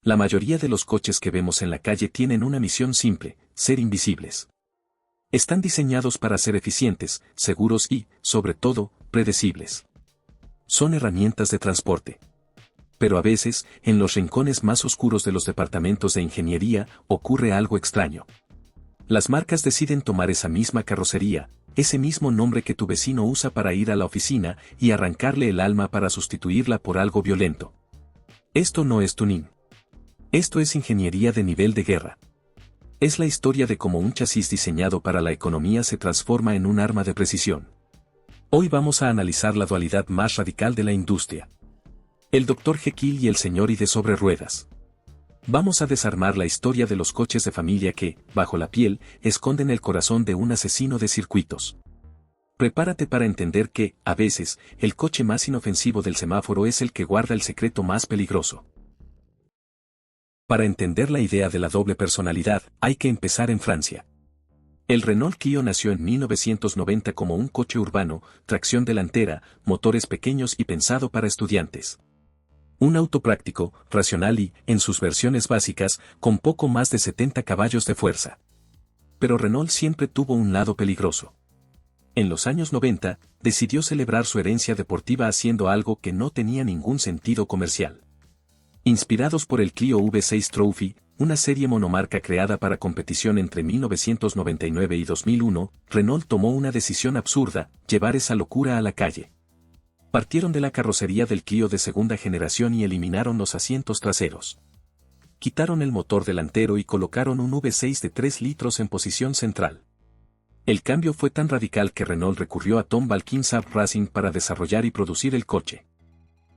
La mayoría de los coches que vemos en la calle tienen una misión simple: ser invisibles. Están diseñados para ser eficientes, seguros y, sobre todo, predecibles. Son herramientas de transporte. Pero a veces, en los rincones más oscuros de los departamentos de ingeniería, ocurre algo extraño. Las marcas deciden tomar esa misma carrocería, ese mismo nombre que tu vecino usa para ir a la oficina, y arrancarle el alma para sustituirla por algo violento. Esto no es tuning. Esto es ingeniería de nivel de guerra. Es la historia de cómo un chasis diseñado para la economía se transforma en un arma de precisión. Hoy vamos a analizar la dualidad más radical de la industria. El Dr. Jekyll y el Sr. Hyde sobre ruedas. Vamos a desarmar la historia de los coches de familia que, bajo la piel, esconden el corazón de un asesino de circuitos. Prepárate para entender que, a veces, el coche más inofensivo del semáforo es el que guarda el secreto más peligroso. Para entender la idea de la doble personalidad, hay que empezar en Francia. El Renault Clio nació en 1990 como un coche urbano, tracción delantera, motores pequeños y pensado para estudiantes. Un auto práctico, racional y, en sus versiones básicas, con poco más de 70 caballos de fuerza. Pero Renault siempre tuvo un lado peligroso. En los años 90, decidió celebrar su herencia deportiva haciendo algo que no tenía ningún sentido comercial. Inspirados por el Clio V6 Trophy, una serie monomarca creada para competición entre 1999 y 2001, Renault tomó una decisión absurda: llevar esa locura a la calle. Partieron de la carrocería del Clio de segunda generación y eliminaron los asientos traseros. Quitaron el motor delantero y colocaron un V6 de 3 litros en posición central. El cambio fue tan radical que Renault recurrió a Tom Valkyne Saab Racing para desarrollar y producir el coche.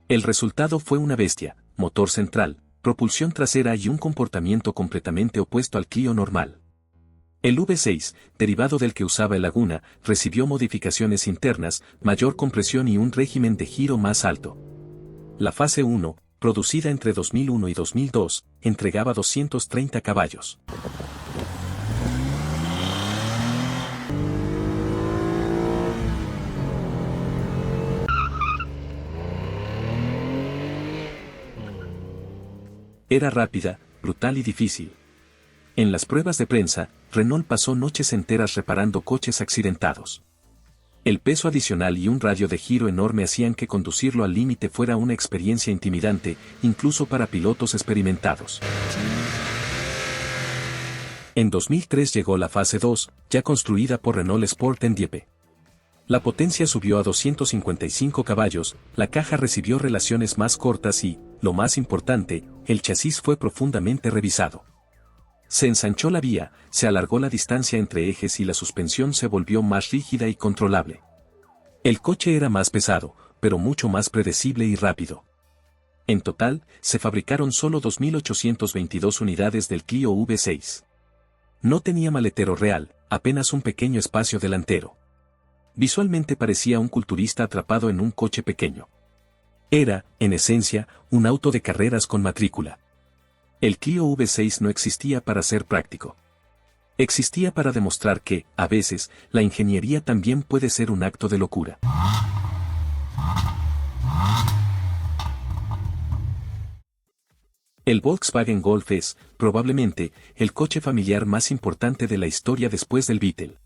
El resultado fue una bestia: motor central, propulsión trasera y un comportamiento completamente opuesto al Clio normal. El V6, derivado del que usaba el Laguna, recibió modificaciones internas, mayor compresión y un régimen de giro más alto. La fase 1, producida entre 2001 y 2002, entregaba 230 caballos. Era rápida, brutal y difícil. En las pruebas de prensa, Renault pasó noches enteras reparando coches accidentados. El peso adicional y un radio de giro enorme hacían que conducirlo al límite fuera una experiencia intimidante, incluso para pilotos experimentados. En 2003 llegó la fase 2, ya construida por Renault Sport en Dieppe. La potencia subió a 255 caballos, la caja recibió relaciones más cortas y, lo más importante, el chasis fue profundamente revisado. Se ensanchó la vía, se alargó la distancia entre ejes y la suspensión se volvió más rígida y controlable. El coche era más pesado, pero mucho más predecible y rápido. En total, se fabricaron solo 2.822 unidades del Clio V6. No tenía maletero real, apenas un pequeño espacio delantero. Visualmente parecía un culturista atrapado en un coche pequeño. Era, en esencia, un auto de carreras con matrícula. El Clio V6 no existía para ser práctico. Existía para demostrar que, a veces, la ingeniería también puede ser un acto de locura. El Volkswagen Golf es, probablemente, el coche familiar más importante de la historia después del Beetle.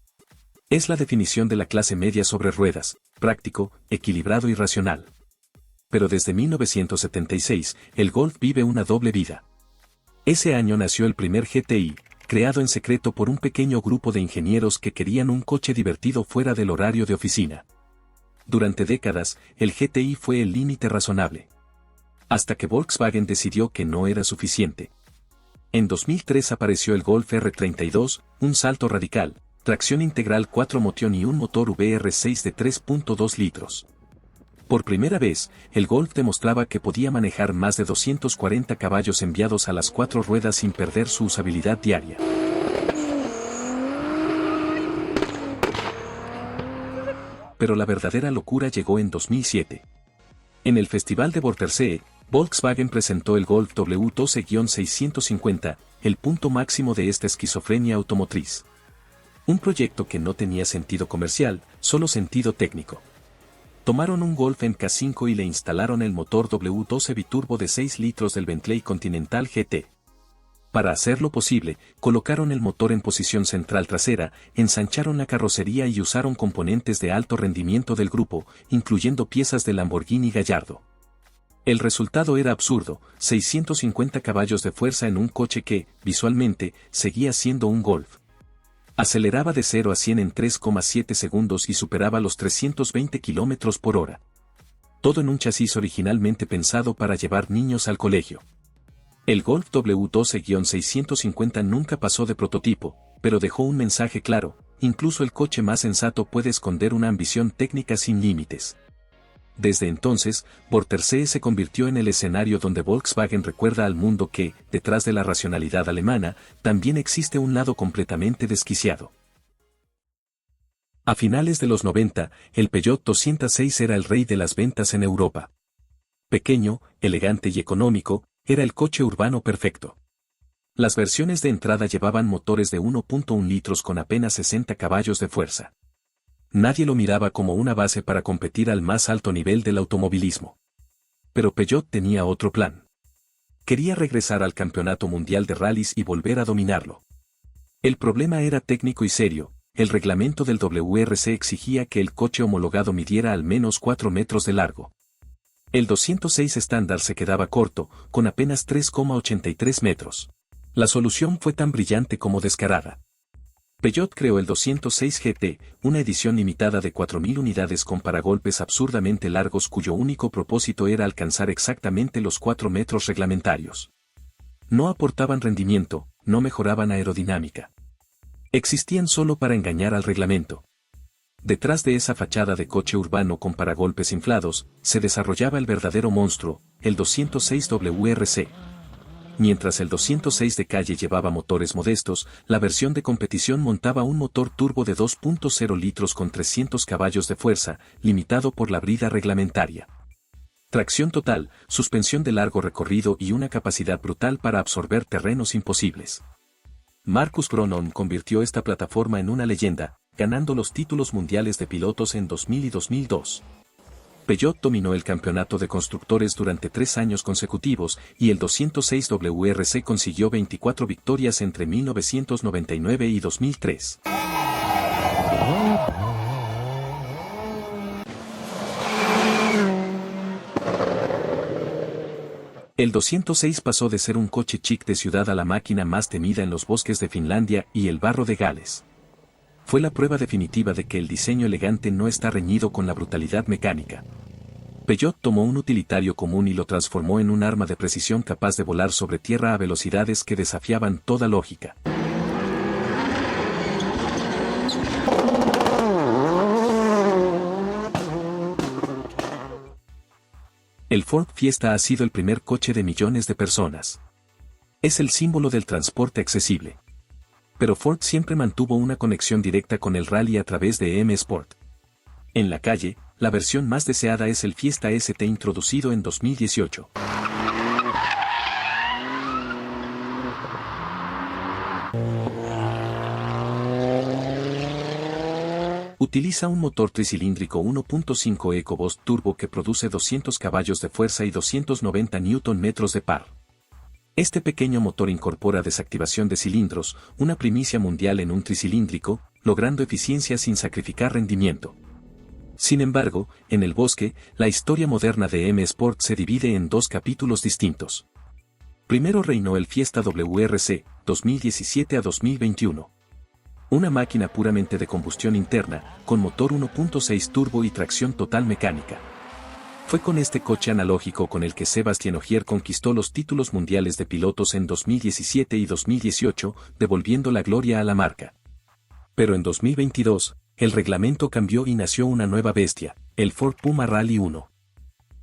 Es la definición de la clase media sobre ruedas: práctico, equilibrado y racional. Pero desde 1976, el Golf vive una doble vida. Ese año nació el primer GTI, creado en secreto por un pequeño grupo de ingenieros que querían un coche divertido fuera del horario de oficina. Durante décadas, el GTI fue el límite razonable. Hasta que Volkswagen decidió que no era suficiente. En 2003 apareció el Golf R32, un salto radical: tracción integral 4-motion y un motor VR6 de 3.2 litros. Por primera vez, el Golf demostraba que podía manejar más de 240 caballos enviados a las 4 ruedas sin perder su usabilidad diaria. Pero la verdadera locura llegó en 2007. En el Festival de Wörthersee, Volkswagen presentó el Golf W12-650, el punto máximo de esta esquizofrenia automotriz. Un proyecto que no tenía sentido comercial, solo sentido técnico. Tomaron un Golf MK5 y le instalaron el motor W12 biturbo de 6 litros del Bentley Continental GT. Para hacerlo posible, colocaron el motor en posición central trasera, ensancharon la carrocería y usaron componentes de alto rendimiento del grupo, incluyendo piezas de Lamborghini Gallardo. El resultado era absurdo, 650 caballos de fuerza en un coche que, visualmente, seguía siendo un Golf. Aceleraba de 0 a 100 en 3,7 segundos y superaba los 320 km por hora. Todo en un chasis originalmente pensado para llevar niños al colegio. El Golf W12-650 nunca pasó de prototipo, pero dejó un mensaje claro: incluso el coche más sensato puede esconder una ambición técnica sin límites. Desde entonces, Vortersee se convirtió en el escenario donde Volkswagen recuerda al mundo que, detrás de la racionalidad alemana, también existe un lado completamente desquiciado. A finales de los 90, el Peugeot 206 era el rey de las ventas en Europa. Pequeño, elegante y económico, era el coche urbano perfecto. Las versiones de entrada llevaban motores de 1.1 litros con apenas 60 caballos de fuerza. Nadie lo miraba como una base para competir al más alto nivel del automovilismo. Pero Peugeot tenía otro plan. Quería regresar al campeonato mundial de rallies y volver a dominarlo. El problema era técnico y serio. El reglamento del WRC exigía que el coche homologado midiera al menos 4 metros de largo. El 206 estándar se quedaba corto, con apenas 3,83 metros. La solución fue tan brillante como descarada. Peugeot creó el 206 GT, una edición limitada de 4.000 unidades con paragolpes absurdamente largos cuyo único propósito era alcanzar exactamente los 4 metros reglamentarios. No aportaban rendimiento, no mejoraban aerodinámica. Existían solo para engañar al reglamento. Detrás de esa fachada de coche urbano con paragolpes inflados, se desarrollaba el verdadero monstruo, el 206 WRC. Mientras el 206 de calle llevaba motores modestos, la versión de competición montaba un motor turbo de 2.0 litros con 300 caballos de fuerza, limitado por la brida reglamentaria. Tracción total, suspensión de largo recorrido y una capacidad brutal para absorber terrenos imposibles. Marcus Brownlee convirtió esta plataforma en una leyenda, ganando los títulos mundiales de pilotos en 2000 y 2002. Peugeot dominó el campeonato de constructores durante 3 años consecutivos y el 206 WRC consiguió 24 victorias entre 1999 y 2003. El 206 pasó de ser un coche chic de ciudad a la máquina más temida en los bosques de Finlandia y el barro de Gales. Fue la prueba definitiva de que el diseño elegante no está reñido con la brutalidad mecánica. Peugeot tomó un utilitario común y lo transformó en un arma de precisión capaz de volar sobre tierra a velocidades que desafiaban toda lógica. El Ford Fiesta ha sido el primer coche de millones de personas. Es el símbolo del transporte accesible. Pero Ford siempre mantuvo una conexión directa con el rally a través de M Sport. En la calle, la versión más deseada es el Fiesta ST introducido en 2018. Utiliza un motor tricilíndrico 1.5 EcoBoost Turbo que produce 200 caballos de fuerza y 290 Nm de par. Este pequeño motor incorpora desactivación de cilindros, una primicia mundial en un tricilíndrico, logrando eficiencia sin sacrificar rendimiento. Sin embargo, en el bosque, la historia moderna de M Sport se divide en 2 capítulos distintos. Primero reinó el Fiesta WRC, 2017 a 2021. Una máquina puramente de combustión interna, con motor 1.6 turbo y tracción total mecánica. Fue con este coche analógico con el que Sébastien Ogier conquistó los títulos mundiales de pilotos en 2017 y 2018, devolviendo la gloria a la marca. Pero en 2022, el reglamento cambió y nació una nueva bestia, el Ford Puma Rally 1.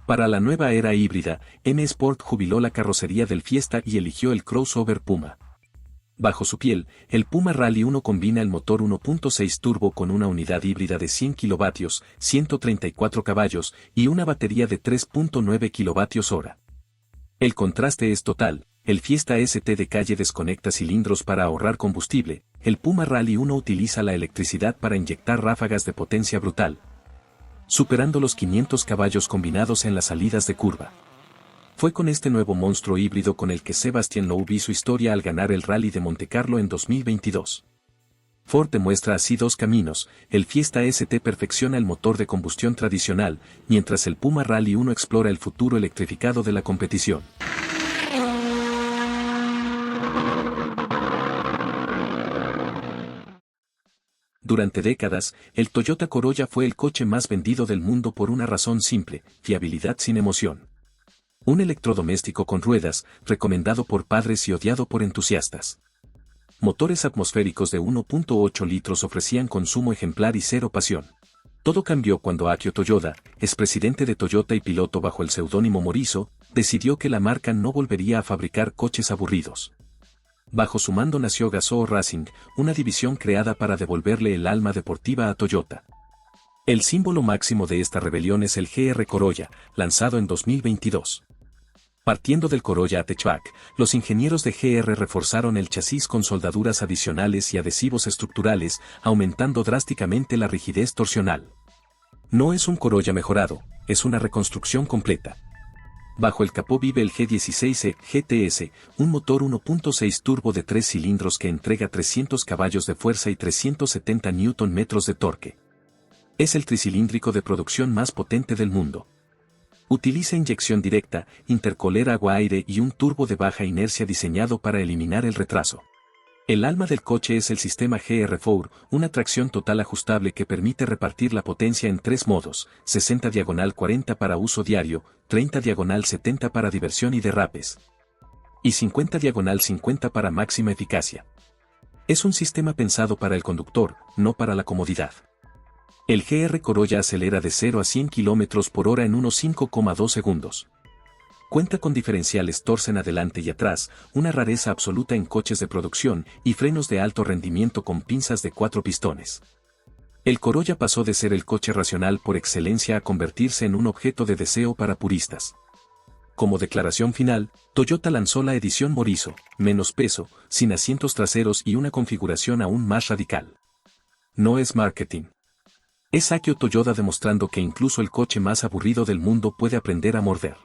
Para la nueva era híbrida, M Sport jubiló la carrocería del Fiesta y eligió el crossover Puma. Bajo su piel, el Puma Rally 1 combina el motor 1.6 turbo con una unidad híbrida de 100 kilovatios, 134 caballos y una batería de 3.9 kWh. El contraste es total. El Fiesta ST de calle desconecta cilindros para ahorrar combustible, el Puma Rally 1 utiliza la electricidad para inyectar ráfagas de potencia brutal. superando los 500 caballos combinados en las salidas de curva. Fue con este nuevo monstruo híbrido con el que Sébastien Loeb hizo historia al ganar el Rally de Montecarlo en 2022. Ford demuestra así dos caminos: el Fiesta ST perfecciona el motor de combustión tradicional, mientras el Puma Rally 1 explora el futuro electrificado de la competición. Durante décadas, el Toyota Corolla fue el coche más vendido del mundo por una razón simple: fiabilidad sin emoción. Un electrodoméstico con ruedas, recomendado por padres y odiado por entusiastas. Motores atmosféricos de 1.8 litros ofrecían consumo ejemplar y cero pasión. Todo cambió cuando Akio Toyoda, expresidente de Toyota y piloto bajo el seudónimo Morizo, decidió que la marca no volvería a fabricar coches aburridos. Bajo su mando nació Gazoo Racing, una división creada para devolverle el alma deportiva a Toyota. El símbolo máximo de esta rebelión es el GR Corolla, lanzado en 2022. Partiendo del Corolla Hatchback, los ingenieros de GR reforzaron el chasis con soldaduras adicionales y adhesivos estructurales, aumentando drásticamente la rigidez torsional. No es un Corolla mejorado, es una reconstrucción completa. Bajo el capó vive el G16E GTS, un motor 1.6 turbo de 3 cilindros que entrega 300 caballos de fuerza y 370 Nm de torque. Es el tricilíndrico de producción más potente del mundo. Utiliza inyección directa, intercooler agua-aire y un turbo de baja inercia diseñado para eliminar el retraso. El alma del coche es el sistema GR4, una tracción total ajustable que permite repartir la potencia en tres modos: 60/40 para uso diario, 30/70 para diversión y derrapes, y 50/50 para máxima eficacia. Es un sistema pensado para el conductor, no para la comodidad. El GR Corolla acelera de 0 a 100 km por hora en unos 5,2 segundos. Cuenta con diferenciales Torsen adelante y atrás, una rareza absoluta en coches de producción, y frenos de alto rendimiento con pinzas de 4 pistones. El Corolla pasó de ser el coche racional por excelencia a convertirse en un objeto de deseo para puristas. Como declaración final, Toyota lanzó la edición Morizo, menos peso, sin asientos traseros y una configuración aún más radical. No es marketing. Es Akio Toyoda demostrando que incluso el coche más aburrido del mundo puede aprender a morder.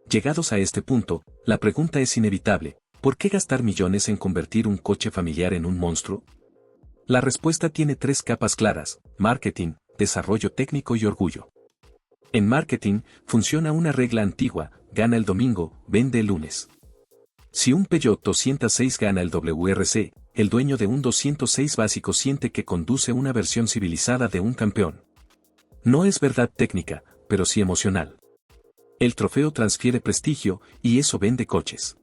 Llegados a este punto, la pregunta es inevitable: ¿por qué gastar millones en convertir un coche familiar en un monstruo? La respuesta tiene tres capas claras: marketing, desarrollo técnico y orgullo. En marketing, funciona una regla antigua: gana el domingo, vende el lunes. Si un Peugeot 206 gana el WRC, el dueño de un 206 básico siente que conduce una versión civilizada de un campeón. No es verdad técnica, pero sí emocional. El trofeo transfiere prestigio, y eso vende coches.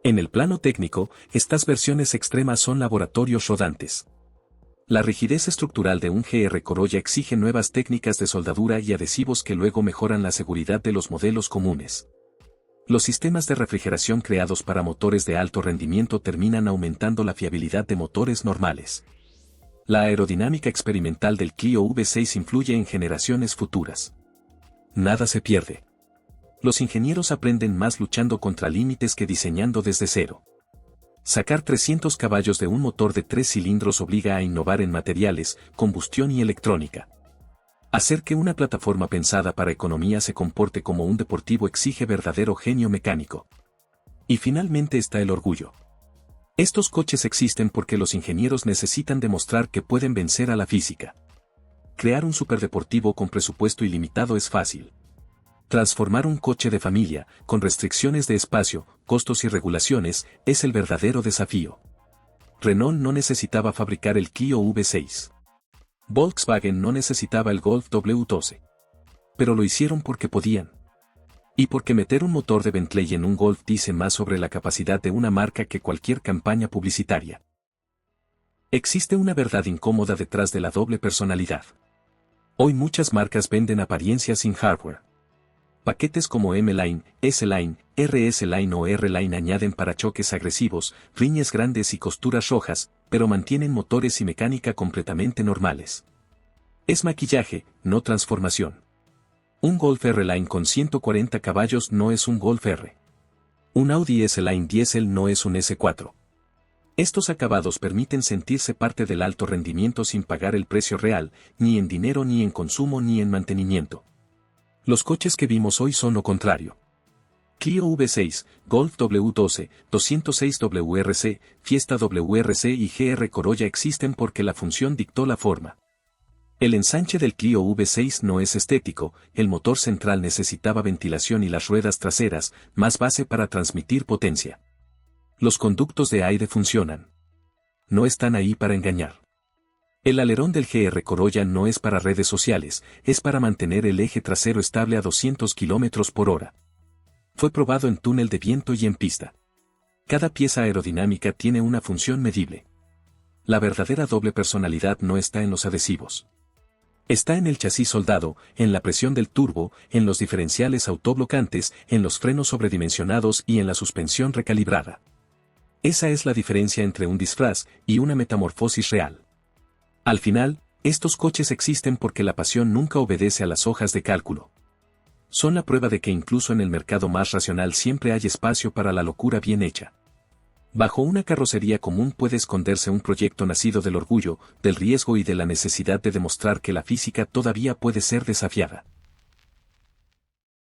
En el plano técnico, estas versiones extremas son laboratorios rodantes. La rigidez estructural de un GR Corolla exige nuevas técnicas de soldadura y adhesivos que luego mejoran la seguridad de los modelos comunes. Los sistemas de refrigeración creados para motores de alto rendimiento terminan aumentando la fiabilidad de motores normales. La aerodinámica experimental del Clio V6 influye en generaciones futuras. Nada se pierde. Los ingenieros aprenden más luchando contra límites que diseñando desde cero. Sacar 300 caballos de un motor de 3 cilindros obliga a innovar en materiales, combustión y electrónica. Hacer que una plataforma pensada para economía se comporte como un deportivo exige verdadero genio mecánico. Y finalmente está el orgullo. Estos coches existen porque los ingenieros necesitan demostrar que pueden vencer a la física. Crear un superdeportivo con presupuesto ilimitado es fácil. Transformar un coche de familia, con restricciones de espacio, costos y regulaciones, es el verdadero desafío. Renault no necesitaba fabricar el Clio V6. Volkswagen no necesitaba el Golf W12. Pero lo hicieron porque podían. Y porque meter un motor de Bentley en un Golf dice más sobre la capacidad de una marca que cualquier campaña publicitaria. Existe una verdad incómoda detrás de la doble personalidad. Hoy muchas marcas venden apariencias sin hardware. Paquetes como M-Line, S-Line, RS-Line o R-Line añaden parachoques agresivos, riñas grandes y costuras rojas, pero mantienen motores y mecánica completamente normales. Es maquillaje, no transformación. Un Golf R-Line con 140 caballos no es un Golf R. Un Audi S-Line Diesel no es un S4. Estos acabados permiten sentirse parte del alto rendimiento sin pagar el precio real, ni en dinero ni en consumo ni en mantenimiento. Los coches que vimos hoy son lo contrario. Clio V6, Golf W12, 206 WRC, Fiesta WRC y GR Corolla existen porque la función dictó la forma. El ensanche del Clio V6 no es estético, el motor central necesitaba ventilación y las ruedas traseras, más base para transmitir potencia. Los conductos de aire funcionan. No están ahí para engañar. El alerón del GR Corolla no es para redes sociales, es para mantener el eje trasero estable a 200 km por hora. Fue probado en túnel de viento y en pista. Cada pieza aerodinámica tiene una función medible. La verdadera doble personalidad no está en los adhesivos. Está en el chasis soldado, en la presión del turbo, en los diferenciales autoblocantes, en los frenos sobredimensionados y en la suspensión recalibrada. Esa es la diferencia entre un disfraz y una metamorfosis real. Al final, estos coches existen porque la pasión nunca obedece a las hojas de cálculo. Son la prueba de que incluso en el mercado más racional siempre hay espacio para la locura bien hecha. Bajo una carrocería común puede esconderse un proyecto nacido del orgullo, del riesgo y de la necesidad de demostrar que la física todavía puede ser desafiada.